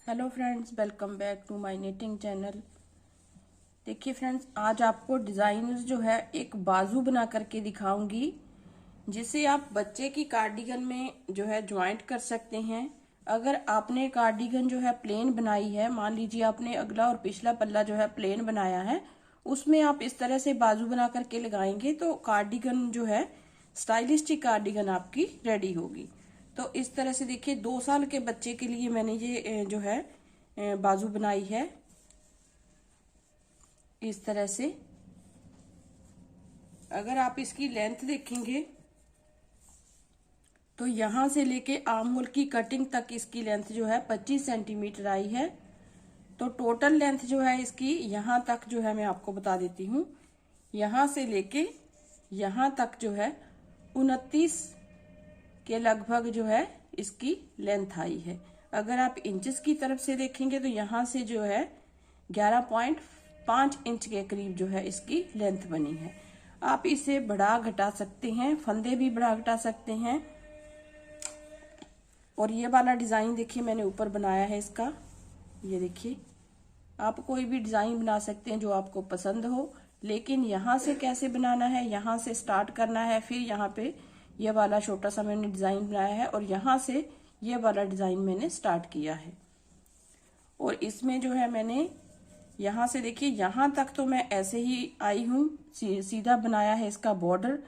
Hello friends, welcome back to my knitting channel. देखिए friends, आज आपको डिजाइन जो है एक बाजू बना करके दिखाऊंगी, जिसे आप बच्चे की कार्डिगन में जो है ज्वाइंट कर सकते हैं। अगर आपने कार्डिगन जो है प्लेन बनाई है, मान लीजिए आपने अगला और पिछला पल्ला जो है प्लेन बनाया है, उसमें आप इस तरह से बाजू बना करके लगाएंगे तो कार्डिगन जो है स्टाइलिश कार्डिगन आपकी रेडी होगी। तो इस तरह से देखिए 2 साल के बच्चे के लिए मैंने ये जो है बाजू बनाई है इस तरह से। अगर आप इसकी लेंथ देखेंगे तो यहां से लेके आर्म होल की कटिंग तक इसकी लेंथ जो है 25 सेंटीमीटर आई है। तो टोटल लेंथ जो है इसकी यहां तक जो है मैं आपको बता देती हूँ, यहां से लेके यहां तक जो है 29 के लगभग जो है इसकी लेंथ आई है। अगर आप इंचेस की तरफ से देखेंगे तो यहां से जो है 11.5 इंच के करीब जो है इसकी लेंथ बनी है। आप इसे बढ़ा घटा सकते हैं, फंदे भी बढ़ा घटा सकते हैं। और ये वाला डिजाइन देखिए मैंने ऊपर बनाया है इसका, ये देखिए। आप कोई भी डिजाइन बना सकते हैं जो आपको पसंद हो, लेकिन यहाँ से कैसे बनाना है, यहाँ से स्टार्ट करना है, फिर यहाँ पे ये वाला छोटा सा मैंने डिजाइन बनाया है और यहाँ से ये वाला डिजाइन मैंने स्टार्ट किया है। और इसमें जो है मैंने यहाँ से देखिए यहाँ तक तो मैं ऐसे ही आई हूँ, सीधा बनाया है इसका बॉर्डर।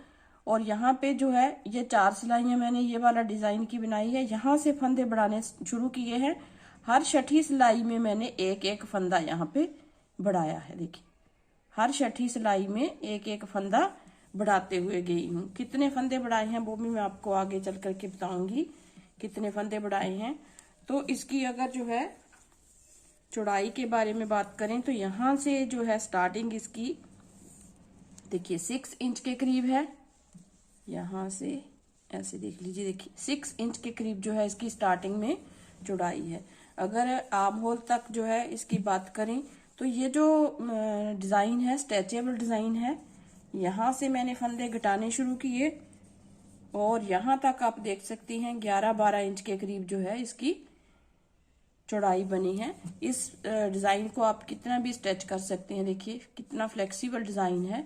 और यहाँ पे जो है ये 4 सिलाइयां मैंने ये वाला डिजाइन की बनाई है। यहाँ से फंदे बढ़ाने शुरू किए हैं। हर छठी सिलाई में मैंने एक एक फंदा यहाँ पे बढ़ाया है। देखिए हर छठी सिलाई में एक एक फंदा बढ़ाते हुए गई हूँ। कितने फंदे बढ़ाए हैं वो भी मैं आपको आगे चल करके बताऊंगी, कितने फंदे बढ़ाए हैं। तो इसकी अगर जो है चौड़ाई के बारे में बात करें तो यहाँ से जो है स्टार्टिंग इसकी देखिए 6 इंच के करीब है। यहाँ से ऐसे देख लीजिए, देखिए 6 इंच के करीब जो है इसकी स्टार्टिंग में चौड़ाई है। अगर आर्म होल तक जो है इसकी बात करें तो ये जो डिजाइन है स्ट्रेचेबल डिजाइन है। यहाँ से मैंने फंदे घटाने शुरू किए और यहाँ तक आप देख सकती हैं 11-12 इंच के करीब जो है इसकी चौड़ाई बनी है। इस डिजाइन को आप कितना भी स्ट्रेच कर सकते हैं। देखिए कितना फ्लेक्सिबल डिजाइन है।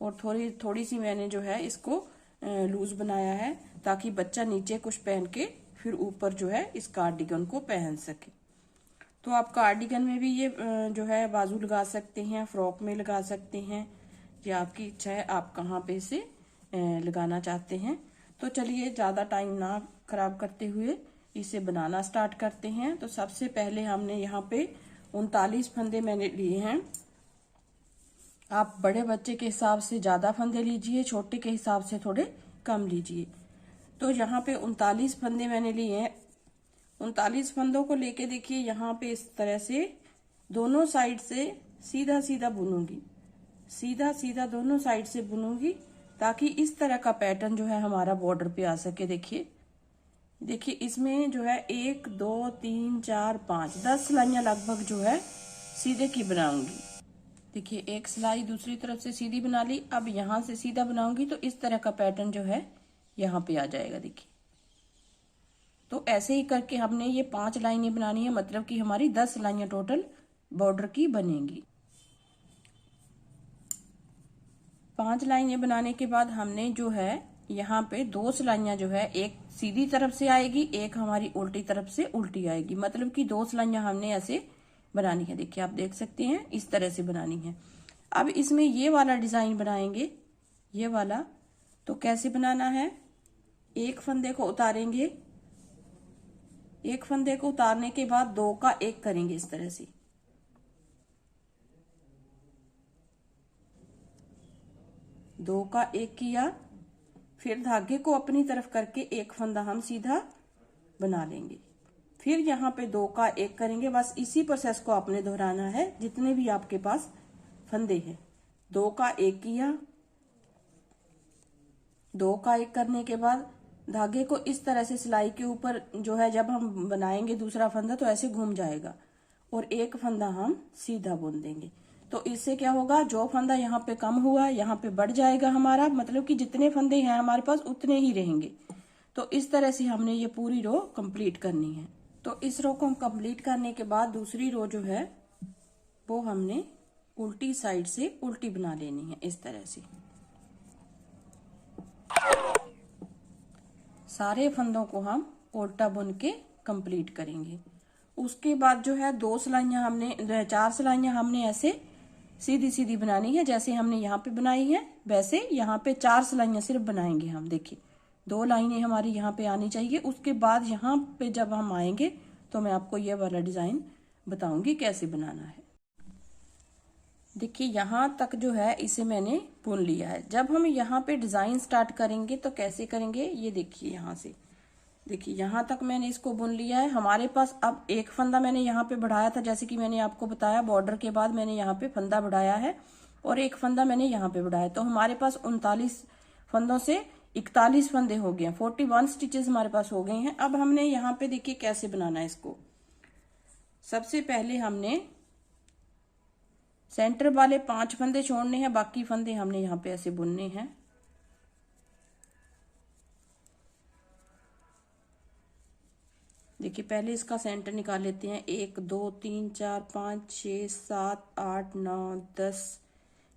और थोड़ी थोड़ी सी मैंने जो है इसको लूज बनाया है ताकि बच्चा नीचे कुछ पहन के फिर ऊपर जो है इस कार्डिगन को पहन सके। तो आप कार्डिगन में भी ये जो है बाजू लगा सकते हैं, फ्रॉक में लगा सकते हैं, ये आपकी इच्छा है आप कहाँ पे इसे लगाना चाहते हैं। तो चलिए ज़्यादा टाइम ना खराब करते हुए इसे बनाना स्टार्ट करते हैं। तो सबसे पहले हमने यहाँ पे 39 फंदे मैंने लिए हैं। आप बड़े बच्चे के हिसाब से ज्यादा फंदे लीजिए, छोटे के हिसाब से थोड़े कम लीजिए। तो यहाँ पे 39 फंदे मैंने लिए हैं। 39 फंदों को लेके देखिए यहाँ पे इस तरह से दोनों साइड से सीधा सीधा बुनूंगी, सीधा सीधा दोनों साइड से बुनूंगी ताकि इस तरह का पैटर्न जो है हमारा बॉर्डर पे आ सके। देखिए देखिए इसमें जो है 1 2 3 4 5 10 सिलाइयां लगभग जो है सीधे की बनाऊंगी। देखिए एक सिलाई दूसरी तरफ से सीधी बना ली। अब यहां से सीधा बनाऊंगी तो इस तरह का पैटर्न जो है यहाँ पे आ जाएगा। देखिए तो ऐसे ही करके हमने ये 5 लाइनें बनानी है, मतलब कि हमारी 10 सिलाइयां टोटल बॉर्डर की बनेंगी। 5 लाइनें बनाने के बाद हमने जो है यहाँ पे 2 सिलाइयां जो है, एक सीधी तरफ से आएगी, एक हमारी उल्टी तरफ से उल्टी आएगी, मतलब कि 2 सिलाइयां हमने ऐसे बनानी है। देखिए आप देख सकते हैं इस तरह से बनानी है। अब इसमें ये वाला डिजाइन बनाएंगे, ये वाला। तो कैसे बनाना है, एक फंदे को उतारेंगे, एक फंदे को उतारने के बाद 2 का 1 करेंगे इस तरह से। 2 का 1 किया, फिर धागे को अपनी तरफ करके एक फंदा हम सीधा बना लेंगे, फिर यहाँ पे 2 का 1 करेंगे। बस इसी प्रोसेस को आपने दोहराना है जितने भी आपके पास फंदे हैं। 2 का 1 किया, 2 का 1 करने के बाद धागे को इस तरह से सिलाई के ऊपर जो है जब हम बनाएंगे दूसरा फंदा तो ऐसे घूम जाएगा और एक फंदा हम सीधा बुन देंगे। तो इससे क्या होगा, जो फंदा यहाँ पे कम हुआ यहाँ पे बढ़ जाएगा हमारा, मतलब कि जितने फंदे हैं हमारे पास उतने ही रहेंगे। तो इस तरह से हमने ये पूरी रो कंप्लीट करनी है। तो इस रो को हम कंप्लीट करने के बाद दूसरी रो जो है वो हमने उल्टी साइड से उल्टी बना लेनी है। इस तरह से सारे फंदों को हम उल्टा बुन के कंप्लीट करेंगे। उसके बाद जो है 2 सिलाइयां हमने 4 सिलाइयां हमने ऐसे सीधी सीधी बनानी है, जैसे हमने यहाँ पे बनाई है वैसे यहाँ पे 4 सिलाइयां सिर्फ बनाएंगे हम। देखिए 2 लाइनें हमारी यहाँ पे आनी चाहिए। उसके बाद यहाँ पे जब हम आएंगे तो मैं आपको ये वाला डिजाइन बताऊंगी कैसे बनाना है। देखिए यहाँ तक जो है इसे मैंने बुन लिया है। जब हम यहाँ पे डिजाइन स्टार्ट करेंगे तो कैसे करेंगे, ये देखिए यहाँ से देखिए यहाँ तक मैंने इसको बुन लिया है। हमारे पास अब एक फंदा मैंने यहाँ पे बढ़ाया था, जैसे कि मैंने आपको बताया बॉर्डर के बाद मैंने यहाँ पे फंदा बढ़ाया है और एक फंदा मैंने यहाँ पे बढ़ाया। तो हमारे पास 39 फंदों से 41 फंदे हो गए हैं, 41 स्टिचेस हमारे पास हो गए हैं। अब हमने यहाँ पे देखिए कैसे बनाना है इसको। सबसे पहले हमने सेंटर वाले 5 फंदे छोड़ने हैं, बाकी फंदे हमने यहाँ पे ऐसे बुनने हैं। देखिए पहले इसका सेंटर निकाल लेते हैं। 1 2 3 4 5 6 7 8 9 10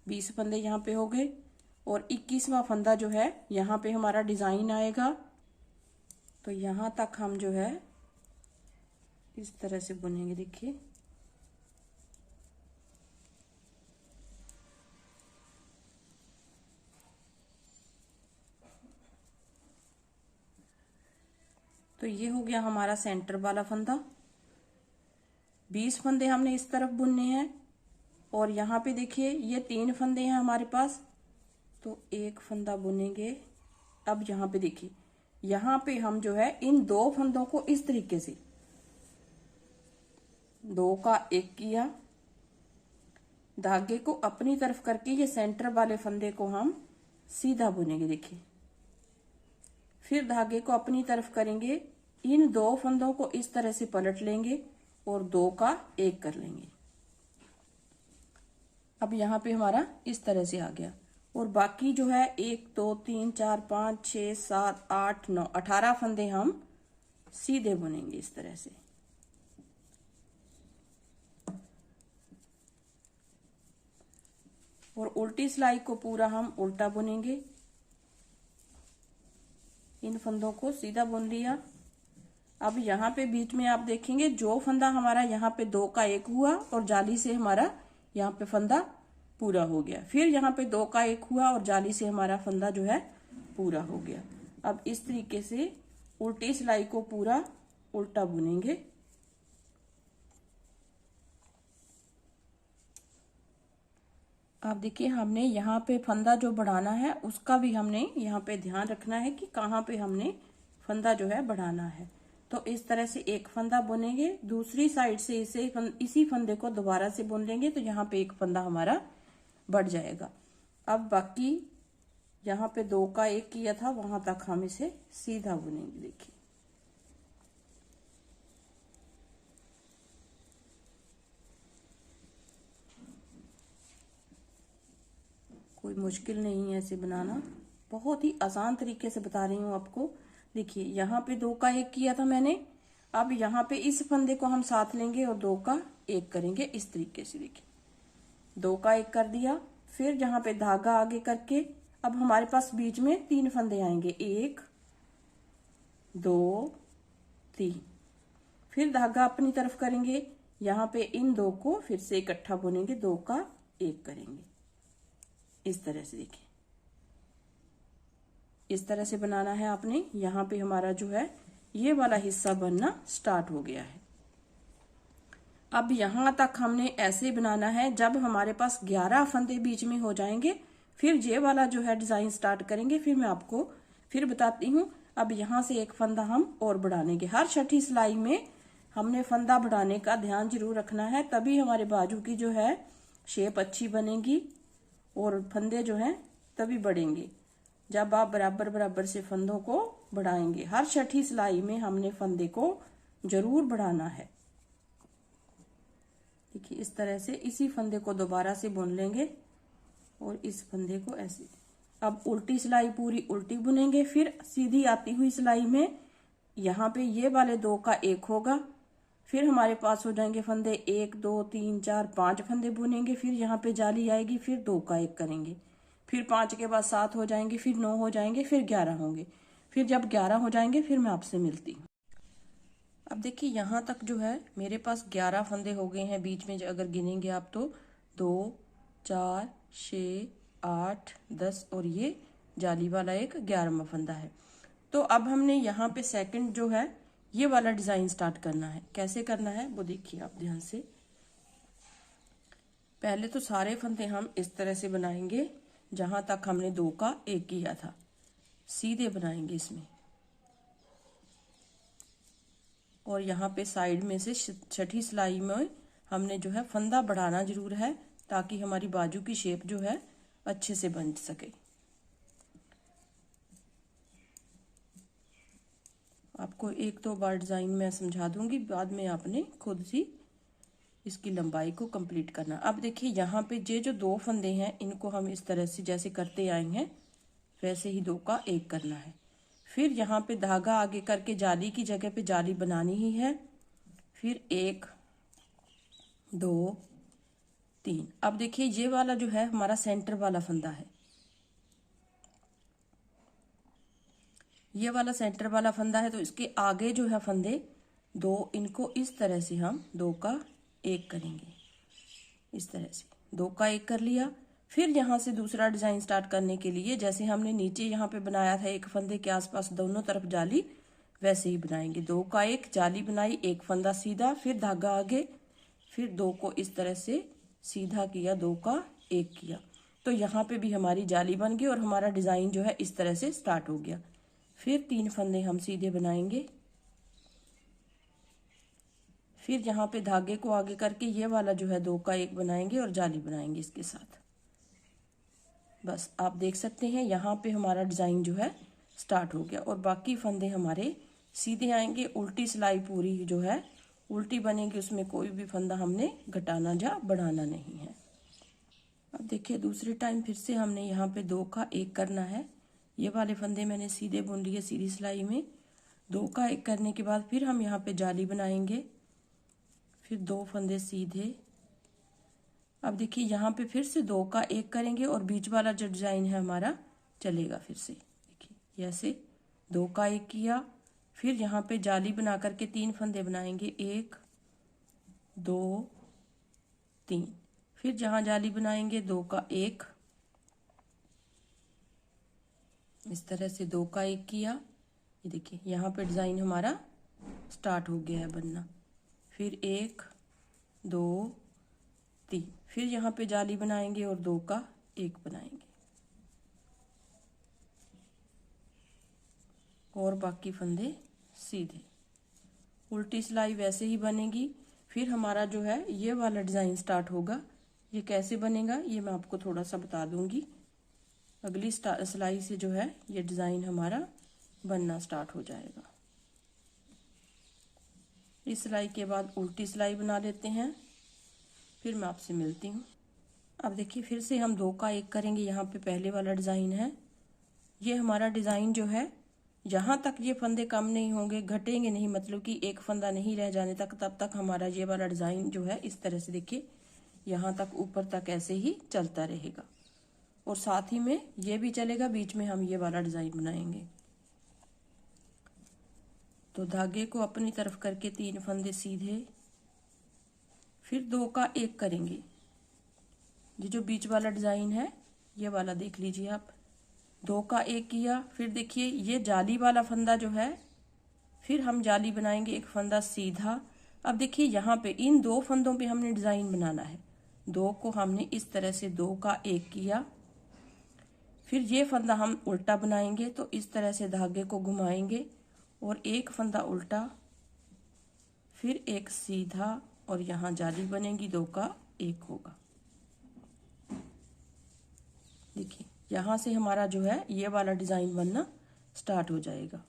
20 फंदे यहाँ पे हो गए और 21वां फंदा जो है यहाँ पे हमारा डिजाइन आएगा। तो यहाँ तक हम जो है इस तरह से बुनेंगे। देखिए तो ये हो गया हमारा सेंटर वाला फंदा। 20 फंदे हमने इस तरफ बुनने हैं और यहाँ पे देखिए ये 3 फंदे हैं हमारे पास, तो एक फंदा बुनेंगे। अब यहाँ पे देखिए यहाँ पे हम जो है इन 2 फंदों को इस तरीके से 2 का 1 किया, धागे को अपनी तरफ करके ये सेंटर वाले फंदे को हम सीधा बुनेंगे। देखिए फिर धागे को अपनी तरफ करेंगे, इन 2 फंदों को इस तरह से पलट लेंगे और 2 का 1 कर लेंगे। अब यहाँ पे हमारा इस तरह से आ गया और बाकी जो है 1 2 3 4 5 6 7 8 9 18 फंदे हम सीधे बुनेंगे इस तरह से। और उल्टी सिलाई को पूरा हम उल्टा बुनेंगे। इन फंदों को सीधा बुन लिया। अब यहाँ पे बीच में आप देखेंगे जो फंदा हमारा यहाँ पे 2 का 1 हुआ और जाली से हमारा यहाँ पे फंदा पूरा हो गया। फिर यहाँ पे 2 का 1 हुआ और जाली से हमारा फंदा जो है पूरा हो गया। अब इस तरीके से उल्टी सिलाई को पूरा उल्टा बुनेंगे। आप देखिए हमने यहाँ पे फंदा जो बढ़ाना है उसका भी हमने यहाँ पे ध्यान रखना है कि कहाँ पे हमने फंदा जो है बढ़ाना है। तो इस तरह से एक फंदा बुनेंगे, दूसरी साइड से इसी फंदे को दोबारा से बुन लेंगे तो यहाँ पे एक फंदा हमारा बढ़ जाएगा। अब बाकी यहाँ पे 2 का 1 किया था वहां तक हम इसे सीधा बुनेंगे। देखिए कोई मुश्किल नहीं है इसे बनाना, बहुत ही आसान तरीके से बता रही हूँ आपको। देखिए यहाँ पे 2 का 1 किया था मैंने, अब यहाँ पे इस फंदे को हम साथ लेंगे और 2 का 1 करेंगे इस तरीके से। देखिए 2 का 1 कर दिया, फिर यहाँ पे धागा आगे करके अब हमारे पास बीच में 3 फंदे आएंगे, 1 2 3। फिर धागा अपनी तरफ करेंगे, यहाँ पे इन 2 को फिर से इकट्ठा बुनेंगे, 2 का 1 करेंगे इस तरह से। देखिए इस तरह से बनाना है आपने। यहाँ पे हमारा जो है ये वाला हिस्सा बनना स्टार्ट हो गया है। अब यहाँ तक हमने ऐसे बनाना है। जब हमारे पास 11 फंदे बीच में हो जाएंगे फिर ये वाला जो है डिजाइन स्टार्ट करेंगे, फिर मैं आपको फिर बताती हूँ। अब यहाँ से एक फंदा हम और बढ़ा लेंगे। हर छठी सिलाई में हमने फंदा बढ़ाने का ध्यान जरूर रखना है, तभी हमारे बाजू की जो है शेप अच्छी बनेगी और फंदे जो हैं तभी बढ़ेंगे जब आप बराबर बराबर से फंदों को बढ़ाएंगे। हर छठी सिलाई में हमने फंदे को जरूर बढ़ाना है। देखिए इस तरह से इसी फंदे को दोबारा से बुन लेंगे और इस फंदे को ऐसे। अब उल्टी सिलाई पूरी उल्टी बुनेंगे, फिर सीधी आती हुई सिलाई में यहाँ पे ये वाले 2 का 1 होगा फिर हमारे पास हो जाएंगे फंदे 1 2 3 4 5 फंदे बुनेंगे, फिर यहाँ पे जाली आएगी, फिर 2 का 1 करेंगे, फिर 5 के बाद 7 हो जाएंगे, फिर 9 हो जाएंगे, फिर 11 होंगे। फिर जब 11 हो जाएंगे फिर मैं आपसे मिलती हूँ। अब देखिए यहाँ तक जो है मेरे पास 11 फंदे हो गए हैं। बीच में अगर गिनेंगे आप तो 2 4 6 8 10 और ये जाली वाला एक 11वां फंदा है। तो अब हमने यहाँ पे सेकंड जो है ये वाला डिजाइन स्टार्ट करना है। कैसे करना है वो देखिए आप ध्यान से। पहले तो सारे फंदे हम इस तरह से बनाएंगे जहां तक हमने 2 का 1 किया था, सीधे बनाएंगे इसमें। और यहाँ पे साइड में से छठी सिलाई में हमने जो है फंदा बढ़ाना जरूर है ताकि हमारी बाजू की शेप जो है अच्छे से बन सके। आपको एक दो बार डिजाइन मैं समझा दूंगी, बाद में आपने खुद ही इसकी लंबाई को कंप्लीट करना। अब देखिए यहाँ पे ये जो 2 फंदे हैं इनको हम इस तरह से जैसे करते आए हैं वैसे ही 2 का 1 करना है। फिर यहाँ पे धागा आगे करके जाली की जगह पे जाली बनानी ही है। फिर 1 2 3। अब देखिए ये वाला जो है हमारा सेंटर वाला फंदा है, ये वाला सेंटर वाला फंदा है। तो इसके आगे जो है फंदे 2, इनको इस तरह से हम 2 का 1 करेंगे। इस तरह से 2 का 1 कर लिया। फिर यहाँ से दूसरा डिजाइन स्टार्ट करने के लिए जैसे हमने नीचे यहाँ पे बनाया था एक फंदे के आसपास दोनों तरफ जाली, वैसे ही बनाएंगे। 2 का 1 जाली बनाई, एक फंदा सीधा, फिर धागा आगे, फिर 2 को इस तरह से सीधा किया, 2 का 1 किया। तो यहाँ पे भी हमारी जाली बन गई और हमारा डिजाइन जो है इस तरह से स्टार्ट हो गया। फिर 3 फंदे हम सीधे बनाएंगे। फिर यहाँ पे धागे को आगे करके ये वाला जो है 2 का 1 बनाएंगे और जाली बनाएंगे इसके साथ। बस आप देख सकते हैं यहाँ पे हमारा डिजाइन जो है स्टार्ट हो गया और बाकी फंदे हमारे सीधे आएंगे। उल्टी सिलाई पूरी जो है उल्टी बनेगी, उसमें कोई भी फंदा हमने घटाना या बढ़ाना नहीं है। अब देखिए दूसरे टाइम फिर से हमने यहाँ पे 2 का 1 करना है। ये वाले फंदे मैंने सीधे बुन लिए सीधी सिलाई में। 2 का 1 करने के बाद फिर हम यहाँ पे जाली बनाएंगे, फिर 2 फंदे सीधे। अब देखिए यहाँ पे फिर से 2 का 1 करेंगे और बीच वाला जो डिजाइन है हमारा चलेगा। फिर से देखिए ऐसे 2 का 1 किया, फिर यहाँ पे जाली बना करके 3 फंदे बनाएंगे, 1 2 3। फिर जहां जाली बनाएंगे 2 का 1, इस तरह से 2 का 1 किया। ये देखिए यहाँ पे डिजाइन हमारा स्टार्ट हो गया है बनना। फिर 1 2 3, फिर यहाँ पे जाली बनाएंगे और 2 का 1 बनाएंगे और बाकी फंदे सीधे। उल्टी सिलाई वैसे ही बनेगी। फिर हमारा जो है ये वाला डिजाइन स्टार्ट होगा। ये कैसे बनेगा ये मैं आपको थोड़ा सा बता दूंगी। अगली सिलाई से जो है ये डिजाइन हमारा बनना स्टार्ट हो जाएगा। इस सिलाई के बाद उल्टी सिलाई बना लेते हैं, फिर मैं आपसे मिलती हूँ। अब देखिए फिर से हम 2 का 1 करेंगे। यहाँ पे पहले वाला डिजाइन है, ये हमारा डिजाइन जो है जहां तक ये फंदे कम नहीं होंगे, घटेंगे नहीं, मतलब कि एक फंदा नहीं रह जाने तक, तब तक हमारा ये वाला डिजाइन जो है इस तरह से देखिए यहाँ तक ऊपर तक ऐसे ही चलता रहेगा। और साथ ही में ये भी चलेगा, बीच में हम ये वाला डिजाइन बनाएंगे। तो धागे को अपनी तरफ करके 3 फंदे सीधे, फिर 2 का 1 करेंगे। ये जो बीच वाला डिजाइन है ये वाला देख लीजिए आप, 2 का 1 किया। फिर देखिए ये जाली वाला फंदा जो है, फिर हम जाली बनाएंगे, एक फंदा सीधा। अब देखिए यहाँ पे इन 2 फंदों पे हमने डिजाइन बनाना है। 2 को हमने इस तरह से 2 का 1 किया, फिर ये फंदा हम उल्टा बनाएंगे। तो इस तरह से धागे को घुमाएंगे और एक फंदा उल्टा, फिर एक सीधा और यहाँ जाली बनेगी, 2 का 1 होगा। देखिए यहाँ से हमारा जो है ये वाला डिजाइन बनना स्टार्ट हो जाएगा।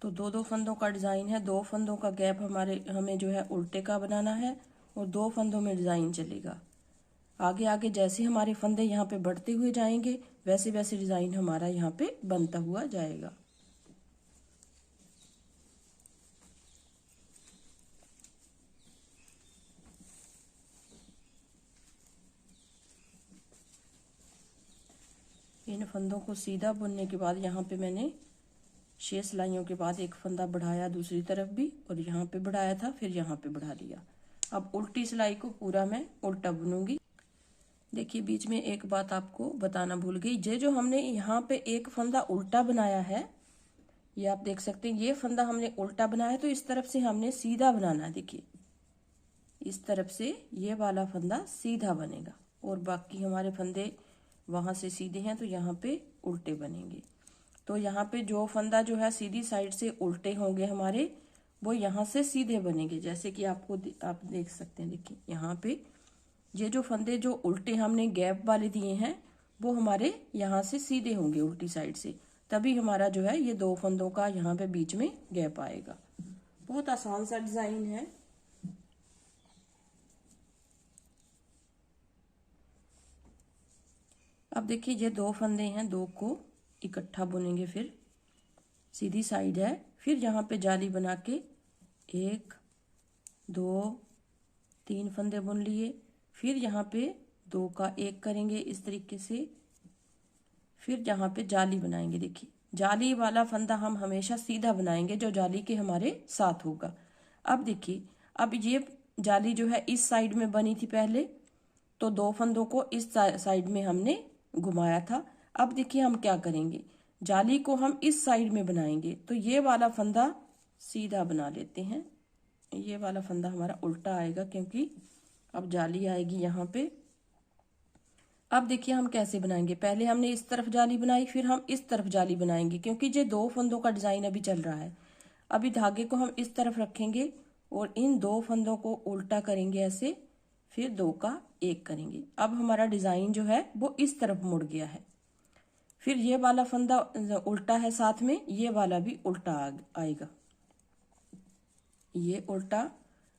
तो 2 फंदों का डिजाइन है, 2 फंदों का गैप हमें जो है उल्टे का बनाना है और 2 फंदों में डिजाइन चलेगा। आगे आगे जैसे हमारे फंदे यहाँ पे बढ़ते हुए जाएंगे वैसे वैसे डिजाइन हमारा यहाँ पे बनता हुआ जाएगा। फंदों को सीधा बुनने के बाद यहाँ पे मैंने 6 सिलाइयों के बाद एक फंदा बढ़ाया दूसरी तरफ भी, और यहाँ पे बढ़ाया था, फिर यहाँ पे बढ़ा दिया। अब उल्टी सिलाई को पूरा मैं उल्टा बुनूंगी। देखिए बीच में एक बात आपको बताना भूल गई, ये जो हमने यहाँ पे एक फंदा उल्टा बनाया है, ये आप देख सकते हैं, ये फंदा हमने उल्टा बनाया, तो इस तरफ से हमने सीधा बनाना है। देखिए इस तरफ से ये वाला फंदा सीधा बनेगा, और बाकी हमारे फंदे वहां से सीधे हैं, तो यहाँ पे उल्टे बनेंगे। तो यहाँ पे जो फंदा जो है सीधी साइड से उल्टे होंगे हमारे, वो यहाँ से सीधे बनेंगे। जैसे कि आप देख सकते हैं, देखिए यहाँ पे ये जो फंदे जो उल्टे हमने गैप वाले दिए हैं, वो हमारे यहाँ से सीधे होंगे उल्टी साइड से, तभी हमारा जो है ये 2 फंदों का यहाँ पे बीच में गैप आएगा। बहुत आसान सा डिजाइन है। अब देखिए ये 2 फंदे हैं, 2 को इकट्ठा बुनेंगे, फिर सीधी साइड है, फिर यहाँ पे जाली बना के 1 2 3 फंदे बुन लिए, फिर यहाँ पे 2 का 1 करेंगे इस तरीके से, फिर यहाँ पे जाली बनाएंगे। देखिए जाली वाला फंदा हम हमेशा सीधा बनाएंगे, जो जाली के हमारे साथ होगा। अब देखिए, अब ये जाली जो है इस साइड में बनी थी पहले, तो 2 फंदों को इस साइड में हमने घुमाया था। अब देखिए हम क्या करेंगे, जाली को हम इस साइड में बनाएंगे, तो ये वाला फंदा सीधा बना लेते हैं। ये वाला फंदा हमारा उल्टा आएगा, क्योंकि अब जाली आएगी यहाँ पे। अब देखिए हम कैसे बनाएंगे, पहले हमने इस तरफ जाली बनाई, फिर हम इस तरफ जाली बनाएंगे, क्योंकि ये 2 फंदों का डिजाइन अभी चल रहा है। अभी धागे को हम इस तरफ रखेंगे और इन 2 फंदों को उल्टा करेंगे ऐसे, फिर 2 का 1 करेंगे। अब हमारा डिजाइन जो है वो इस तरफ मुड़ गया है। फिर ये वाला फंदा उल्टा है, साथ में ये वाला भी उल्टा आएगा, ये उल्टा।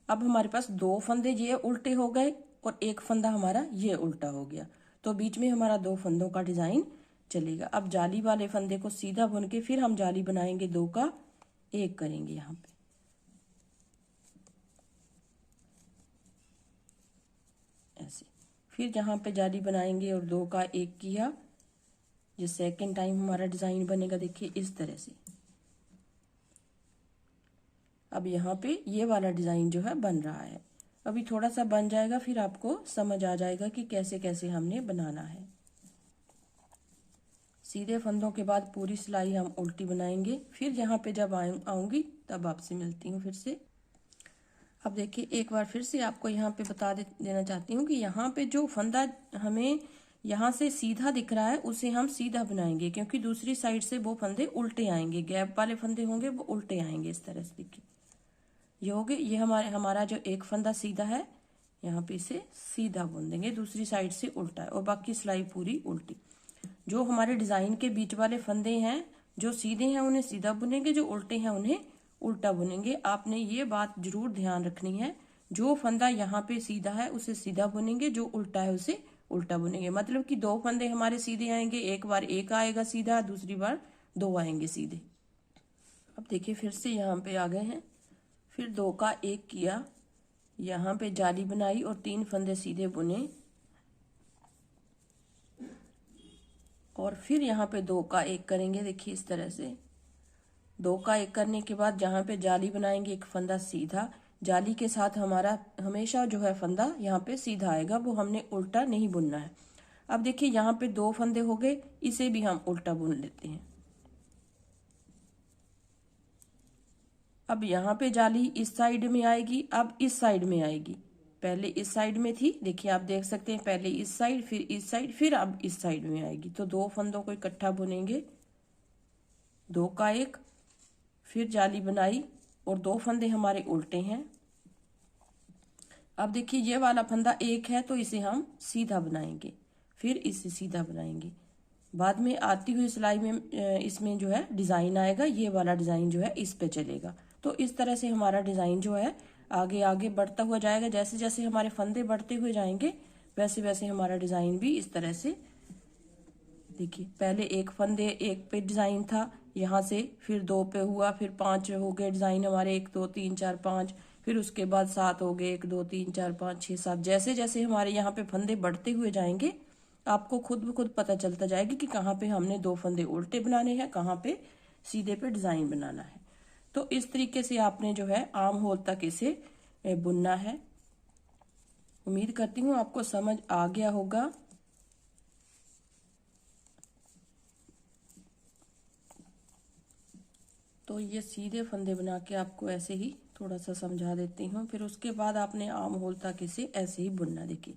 अब हमारे पास 2 फंदे ये उल्टे हो गए और 1 फंदा हमारा ये उल्टा हो गया, तो बीच में हमारा 2 फंदों का डिजाइन चलेगा। अब जाली वाले फंदे को सीधा बुन के फिर हम जाली बनाएंगे, 2 का 1 करेंगे यहाँ पे ऐसे, फिर यहाँ पे जाली बनाएंगे और 2 का 1 किया। ये सेकेंड टाइम हमारा डिजाइन बनेगा, देखिए इस तरह से। अब यहाँ पे ये वाला डिजाइन जो है बन रहा है, अभी थोड़ा सा बन जाएगा, फिर आपको समझ आ जाएगा कि कैसे कैसे हमने बनाना है। सीधे फंदों के बाद पूरी सिलाई हम उल्टी बनाएंगे, फिर यहाँ पे जब आऊंगी तब आपसे मिलती हूँ फिर से। अब देखिए एक बार फिर से आपको यहाँ पे बता देना चाहती हूँ कि यहाँ पे जो फंदा हमें यहाँ से सीधा दिख रहा है, उसे हम सीधा बनाएंगे, क्योंकि दूसरी साइड से वो फंदे उल्टे आएंगे, गैप वाले फंदे होंगे वो उल्टे आएंगे इस तरह से। देखिए ये हो गए, ये हमारा जो एक फंदा सीधा है, यहाँ पे इसे सीधा बुन देंगे, दूसरी साइड से उल्टा है, और बाकी सिलाई पूरी उल्टी। जो हमारे डिजाइन के बीच वाले फंदे हैं, जो सीधे हैं उन्हें सीधा बुनेंगे, जो उल्टे हैं उन्हें उल्टा बुनेंगे। आपने ये बात जरूर ध्यान रखनी है, जो फंदा यहाँ पे सीधा है उसे सीधा बुनेंगे, जो उल्टा है उसे उल्टा बुनेंगे। मतलब कि 2 फंदे हमारे सीधे आएंगे, एक बार 1 आएगा सीधा, दूसरी बार 2 आएंगे सीधे। अब देखिए फिर से यहाँ पे आ गए हैं, फिर 2 का 1 किया, यहाँ पे जाली बनाई और 3 फंदे सीधे बुने, और फिर यहाँ पे 2 का 1 करेंगे। देखिए इस तरह से 2 का 1 करने के बाद जहाँ पे जाली बनाएंगे, एक फंदा सीधा, जाली के साथ हमारा हमेशा जो है फंदा यहाँ पे सीधा आएगा, वो हमने उल्टा नहीं बुनना है। अब देखिए यहाँ पे 2 फंदे हो गए, इसे भी हम उल्टा बुन लेते हैं। अब यहाँ पे जाली इस साइड में आएगी, अब इस साइड में आएगी, पहले इस साइड में थी, देखिए आप देख सकते हैं, पहले इस साइड फिर इस साइड, फिर अब इस साइड में आएगी। तो 2 फंदों को इकट्ठा बुनेंगे, 2 का 1, फिर जाली बनाई और 2 फंदे हमारे उल्टे हैं। अब देखिए ये वाला फंदा 1 है, तो इसे हम सीधा बनाएंगे, फिर इसे सीधा बनाएंगे। बाद में आती हुई सिलाई में इसमें जो है डिजाइन आएगा, ये वाला डिजाइन जो है इस पे चलेगा। तो इस तरह से हमारा डिजाइन जो है आगे आगे बढ़ता हुआ जाएगा। जैसे जैसे हमारे फंदे बढ़ते हुए जाएंगे, वैसे वैसे हमारा डिजाइन भी इस तरह से। देखिए पहले 1 फंदे 1 पे डिजाइन था, यहाँ से फिर 2 पे हुआ, फिर 5 हो गए डिजाइन हमारे, 1 2 3 4 5, फिर उसके बाद 7 हो गए, 1 2 3 4 5 6 7। जैसे जैसे हमारे यहाँ पे फंदे बढ़ते हुए जाएंगे, आपको खुद ब खुद पता चलता जाएगी कि कहाँ पे हमने 2 फंदे उल्टे बनाने हैं, कहाँ पे सीधे पे डिजाइन बनाना है। तो इस तरीके से आपने जो है आर्म होल तक इसे बुनना है। उम्मीद करती हूँ आपको समझ आ गया होगा। तो ये सीधे फंदे बना के आपको ऐसे ही थोड़ा सा समझा देती हूँ। फिर उसके बाद आपने आर्म होल तक इसे ऐसे ही बुनना। देखिए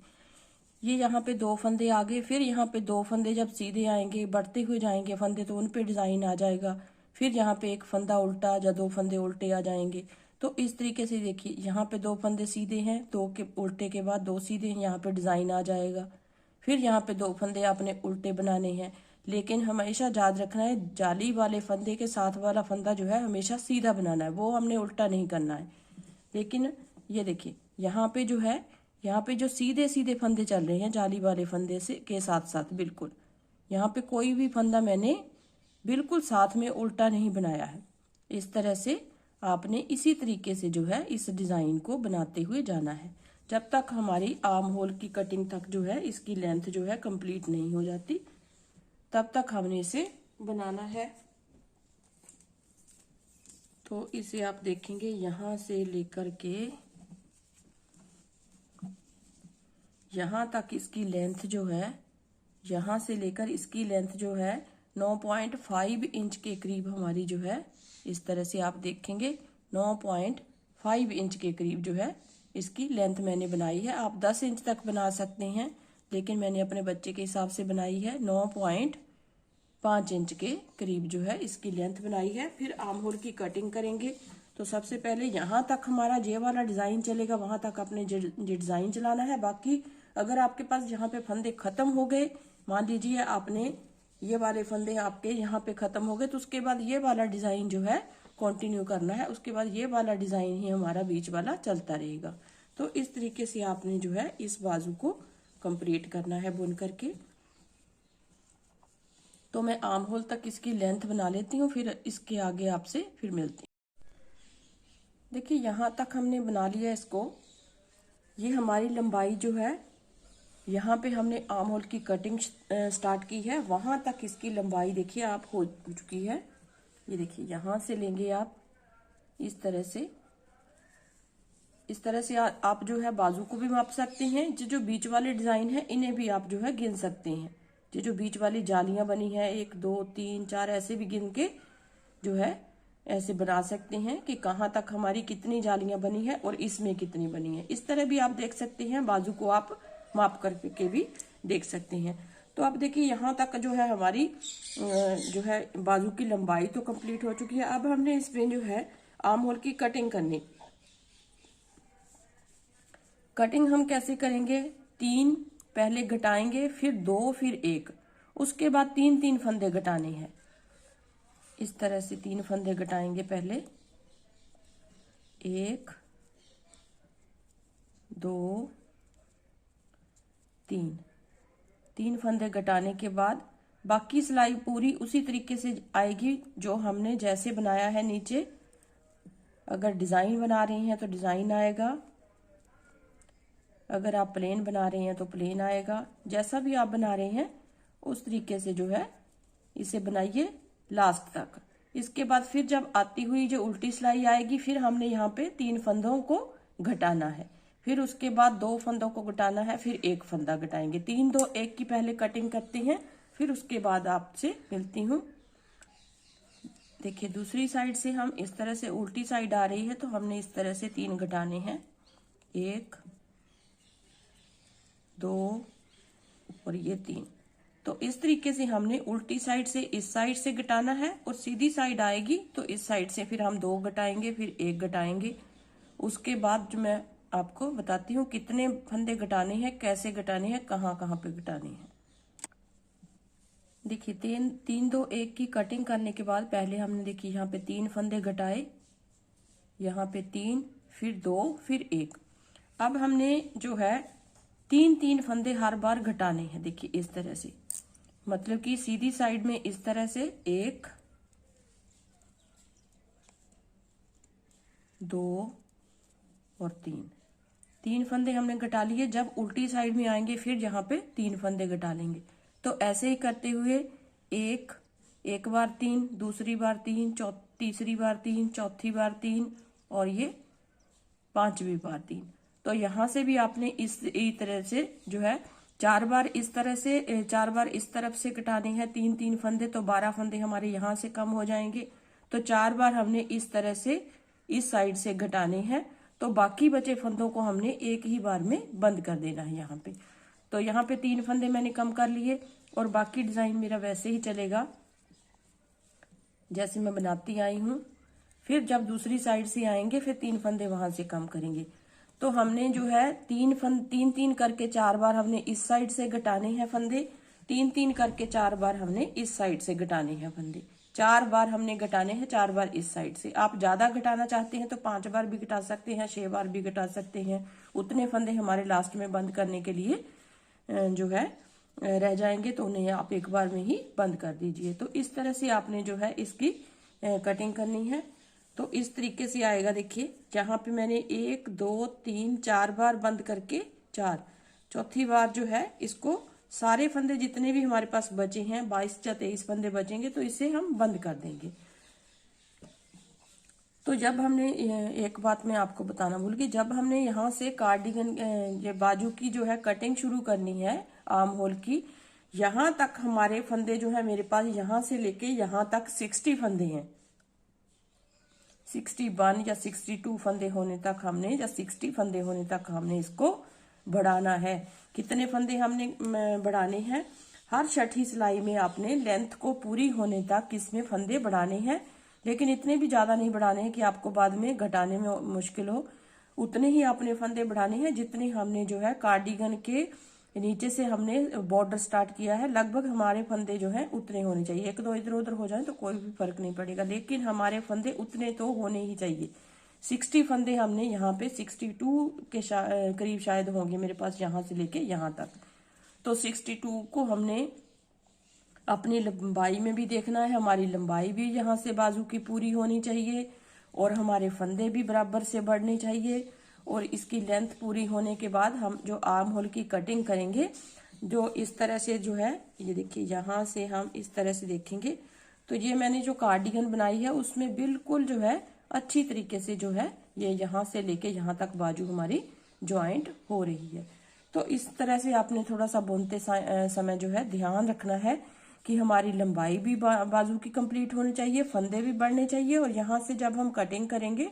ये यहाँ पे 2 फंदे आ गए, फिर यहाँ पे 2 फंदे जब सीधे आएंगे, बढ़ते हुए जाएंगे फंदे, तो उन पे डिजाइन आ जाएगा। फिर यहाँ पे एक फंदा उल्टा या 2 फंदे उल्टे आ जाएंगे। तो इस तरीके से देखिए यहाँ पे 2 फंदे सीधे हैं, 2 के उल्टे के बाद 2 सीधे हैं, यहाँ पे डिजाइन आ जाएगा। फिर यहाँ पे 2 फंदे आपने उल्टे बनाने हैं, लेकिन हमेशा याद रखना है जाली वाले फंदे के साथ वाला फंदा जो है हमेशा सीधा बनाना है, वो हमने उल्टा नहीं करना है। लेकिन ये देखिए यहाँ पे जो है, यहाँ पे जो सीधे सीधे फंदे चल रहे हैं जाली वाले फंदे से के साथ साथ, बिल्कुल यहाँ पे कोई भी फंदा मैंने बिल्कुल साथ में उल्टा नहीं बनाया है। इस तरह से आपने इसी तरीके से जो है इस डिजाइन को बनाते हुए जाना है, जब तक हमारी आर्म होल की कटिंग तक जो है इसकी लेंथ जो है कंप्लीट नहीं हो जाती, तब तक हमने इसे बनाना है। तो इसे आप देखेंगे यहाँ से लेकर के यहाँ तक इसकी लेंथ जो है, यहाँ से लेकर इसकी लेंथ जो है 9.5 इंच के करीब हमारी जो है, इस तरह से आप देखेंगे 9.5 इंच के करीब जो है इसकी लेंथ मैंने बनाई है। आप 10 इंच तक बना सकते हैं, लेकिन मैंने अपने बच्चे के हिसाब से बनाई है 9.5 इंच के करीब जो है इसकी लेंथ बनाई है। फिर आर्म होल की कटिंग करेंगे। तो सबसे पहले यहाँ तक हमारा ये वाला डिजाइन चलेगा, वहां तक आपने डिजाइन चलाना है। बाकी अगर आपके पास यहाँ पे फंदे खत्म हो गए, मान लीजिए आपने ये वाले फंदे आपके यहाँ पे खत्म हो गए, तो उसके बाद ये वाला डिजाइन जो है कंटिन्यू करना है। उसके बाद ये वाला डिजाइन ही हमारा बीच वाला चलता रहेगा। तो इस तरीके से आपने जो है इस बाजू को कंप्लीट करना है बुन करके। तो मैं आर्म होल तक इसकी लेंथ बना लेती हूँ, फिर इसके आगे आपसे फिर मिलती हूँ। देखिए यहाँ तक हमने बना लिया इसको। ये हमारी लंबाई जो है, यहाँ पे हमने आर्म होल की कटिंग स्टार्ट की है, वहां तक इसकी लंबाई देखिए आप हो चुकी है। ये देखिए यहाँ से लेंगे आप इस तरह से, इस तरह से आप जो है बाजू को भी माप सकते हैं। जो बीच वाले डिजाइन है इन्हें भी आप जो है गिन सकते हैं। ये जो बीच वाली जालियां बनी है 1 2 3 4 ऐसे भी गिन के जो है ऐसे बना सकते हैं कि कहाँ तक हमारी कितनी जालियां बनी है और इसमें कितनी बनी है। इस तरह भी आप देख सकते हैं, बाजू को आप माप करके भी देख सकते हैं। तो अब देखिए यहाँ तक जो है हमारी जो है बाजू की लंबाई तो कंप्लीट हो चुकी है। अब हमने इसमें जो है आर्म होल की कटिंग करनी। कटिंग हम कैसे करेंगे, 3 पहले घटाएंगे, फिर 2, फिर 1, उसके बाद 3 फंदे घटाने हैं। इस तरह से 3 फंदे घटाएंगे पहले, 1 2 3 फंदे घटाने के बाद बाकी सिलाई पूरी उसी तरीके से आएगी जो हमने जैसे बनाया है नीचे। अगर डिजाइन बना रहे हैं तो डिजाइन आएगा, अगर आप प्लेन बना रहे हैं तो प्लेन आएगा। जैसा भी आप बना रहे हैं उस तरीके से जो है इसे बनाइए लास्ट तक। इसके बाद फिर जब आती हुई जो उल्टी सिलाई आएगी, फिर हमने यहाँ पे 3 फंदों को घटाना है, फिर उसके बाद 2 फंदों को घटाना है, फिर 1 फंदा घटाएंगे। 3 2 1 की पहले कटिंग करते हैं, फिर उसके बाद आपसे मिलती हूँ। देखिए दूसरी साइड से हम इस तरह से, उल्टी साइड आ रही है तो हमने इस तरह से 3 घटाने हैं, 1 2 और ये 3। तो इस तरीके से हमने उल्टी साइड से इस साइड से घटाना है, और सीधी साइड आएगी तो इस साइड से फिर हम 2 घटाएंगे, फिर 1 घटाएंगे। उसके बाद जो मैं आपको बताती हूँ कितने फंदे घटाने हैं, कैसे घटाने हैं, कहाँ कहाँ पे घटाने हैं। देखिए 3 2 1 की कटिंग करने के बाद पहले हमने देखिए यहाँ पे 3 फंदे घटाए, यहाँ पे 3, फिर 2, फिर 1। अब हमने जो है 3 फंदे हर बार घटाने हैं। देखिए इस तरह से, मतलब कि सीधी साइड में इस तरह से 1 2 और 3 3 फंदे हमने घटा लिए। जब उल्टी साइड में आएंगे फिर यहाँ पे 3 फंदे घटा लेंगे। तो ऐसे ही करते हुए एक बार 3, दूसरी बार 3, तीसरी बार 3, चौथी बार 3 और ये 5वीं बार 3। तो यहाँ से भी आपने इस तरह से जो है 4 बार इस तरह से 4 बार इस तरफ से घटाने हैं 3-3 फंदे, तो 12 फंदे हमारे यहाँ से कम हो जाएंगे। तो 4 बार हमने इस तरह से इस साइड से घटाने हैं। तो बाकी बचे फंदों को हमने एक ही बार में बंद कर देना है यहाँ पे। तो यहाँ पे 3 फंदे मैंने कम कर लिए और बाकी डिजाइन मेरा वैसे ही चलेगा जैसे मैं बनाती आई हूँ। फिर जब दूसरी साइड से आएंगे फिर 3 फंदे वहां से कम करेंगे। तो हमने जो है 3 करके 4 बार हमने इस साइड से घटाने हैं फंदे, 3 करके 4 बार हमने इस साइड से घटाने हैं फंदे। 4 बार हमने घटाने हैं, 4 बार इस साइड से। आप ज्यादा घटाना चाहते हैं तो 5 बार भी घटा सकते हैं, 6 बार भी घटा सकते हैं। उतने फंदे हमारे लास्ट में बंद करने के लिए जो है रह जाएंगे, तो उन्हें आप एक बार में ही बंद कर दीजिए। तो इस तरह से आपने जो है इसकी कटिंग करनी है। तो इस तरीके से आएगा। देखिए जहां पे मैंने 1 2 3 4 बार बंद करके 4, चौथी बार जो है इसको सारे फंदे जितने भी हमारे पास बचे हैं 22 या 23 फंदे बचेंगे तो इसे हम बंद कर देंगे। तो जब हमने एक बात मैं आपको बताना भूल गई, जब हमने यहाँ से कार्डिगन ये बाजू की जो है कटिंग शुरू करनी है आर्म होल की, यहाँ तक हमारे फंदे जो है मेरे पास यहाँ से लेके यहाँ तक 60 फंदे हैं। 61 या 62 फंदे होने तक हमने, या 60 फंदे होने तक हमने इसको बढ़ाना है। कितने फंदे हमने बढ़ाने हैं? हर छठी सिलाई में आपने लेंथ को पूरी होने तक इसमें फंदे बढ़ाने हैं, लेकिन इतने भी ज्यादा नहीं बढ़ाने हैं कि आपको बाद में घटाने में मुश्किल हो। उतने ही आपने फंदे बढ़ाने हैं जितने हमने जो है कार्डिगन के नीचे से हमने बॉर्डर स्टार्ट किया है। लगभग हमारे फंदे जो हैं उतने होने चाहिए। 1-2 इधर उधर हो जाए तो कोई भी फर्क नहीं पड़ेगा, लेकिन हमारे फंदे उतने तो होने ही चाहिए। 60 फंदे हमने यहाँ पे 62 के करीब शायद होंगे मेरे पास, यहाँ से लेके यहाँ तक। तो 62 को हमने अपनी लंबाई में भी देखना है। हमारी लंबाई भी यहाँ से बाजू की पूरी होनी चाहिए और हमारे फंदे भी बराबर से बढ़ने चाहिए। और इसकी लेंथ पूरी होने के बाद हम जो आर्म होल की कटिंग करेंगे, जो इस तरह से जो है, ये देखिए यहाँ से हम इस तरह से देखेंगे तो ये मैंने जो कार्डिगन बनाई है उसमें बिल्कुल जो है अच्छी तरीके से जो है ये यहाँ से लेके यहाँ तक बाजू हमारी ज्वाइंट हो रही है। तो इस तरह से आपने थोड़ा सा बुनते समय जो है ध्यान रखना है कि हमारी लंबाई भी बाजू की कंप्लीट होनी चाहिए, फंदे भी बढ़ने चाहिए। और यहाँ से जब हम कटिंग करेंगे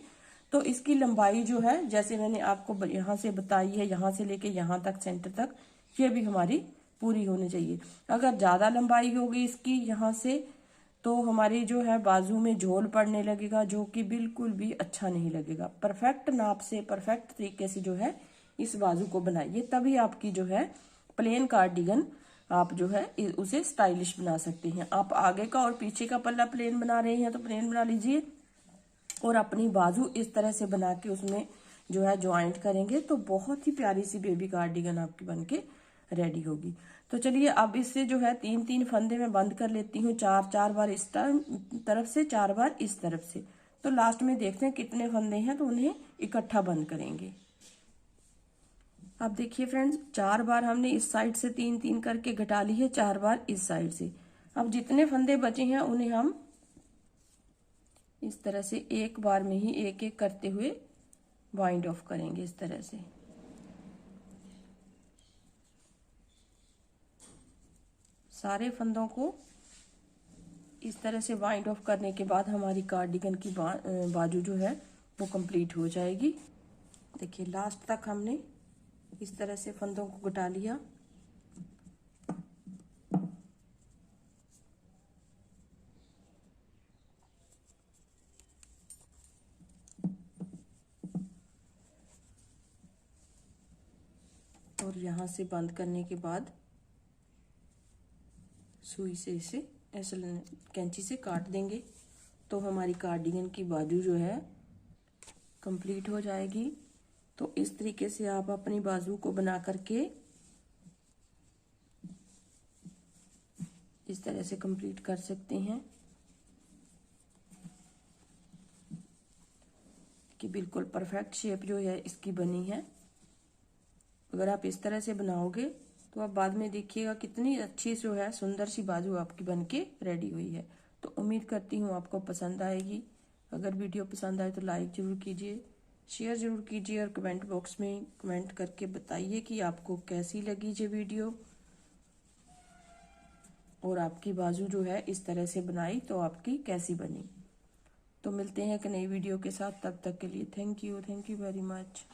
तो इसकी लंबाई जो है, जैसे मैंने आपको यहाँ से बताई है, यहाँ से लेके यहाँ तक सेंटर तक, ये भी हमारी पूरी होनी चाहिए। अगर ज्यादा लंबाई होगी इसकी यहाँ से तो हमारी जो है बाजू में झोल पड़ने लगेगा, जो कि बिल्कुल भी अच्छा नहीं लगेगा। परफेक्ट नाप से, परफेक्ट तरीके से जो है इस बाजू को बनाइए, तभी आपकी जो है प्लेन कार्डिगन आप जो है उसे स्टाइलिश बना सकते हैं। आप आगे का और पीछे का पल्ला प्लेन बना रहे हैं तो प्लेन बना लीजिए, और अपनी बाजू इस तरह से बना के उसमें जो है ज्वाइंट करेंगे तो बहुत ही प्यारी सी बेबी कार्डिगन आपकी बनके रेडी होगी। तो चलिए अब इससे जो है 3-3 फंदे में बंद कर लेती हूँ, 4-4 बार इस तरफ से, 4 बार इस तरफ से। तो लास्ट में देखते हैं कितने फंदे हैं तो उन्हें इकट्ठा बंद करेंगे। अब देखिए फ्रेंड्स, 4 बार हमने इस साइड से 3-3 करके घटा ली है, 4 बार इस साइड से। अब जितने फंदे बचे हैं उन्हें हम इस तरह से एक बार में ही एक एक करते हुए वाइंड ऑफ करेंगे। इस तरह से सारे फंदों को इस तरह से वाइंड ऑफ करने के बाद हमारी कार्डिगन की बाजू जो है वो कंप्लीट हो जाएगी। देखिए लास्ट तक हमने इस तरह से फंदों को घटा लिया। और यहाँ से बंद करने के बाद सुई से इसे ऐसे कैंची से काट देंगे तो हमारी कार्डिगन की बाजू जो है कंप्लीट हो जाएगी। तो इस तरीके से आप अपनी बाजू को बना करके इस तरह से कंप्लीट कर सकते हैं कि बिल्कुल परफेक्ट शेप जो है इसकी बनी है। अगर आप इस तरह से बनाओगे तो आप बाद में देखिएगा कितनी अच्छी जो है सुंदर सी बाजू आपकी बनके रेडी हुई है। तो उम्मीद करती हूँ आपको पसंद आएगी। अगर वीडियो पसंद आए तो लाइक जरूर कीजिए, शेयर जरूर कीजिए और कमेंट बॉक्स में कमेंट करके बताइए कि आपको कैसी लगी ये वीडियो। और आपकी बाजू जो है इस तरह से बनाई तो आपकी कैसी बनी। तो मिलते हैं एक नई वीडियो के साथ, तब तक के लिए थैंक यू वेरी मच।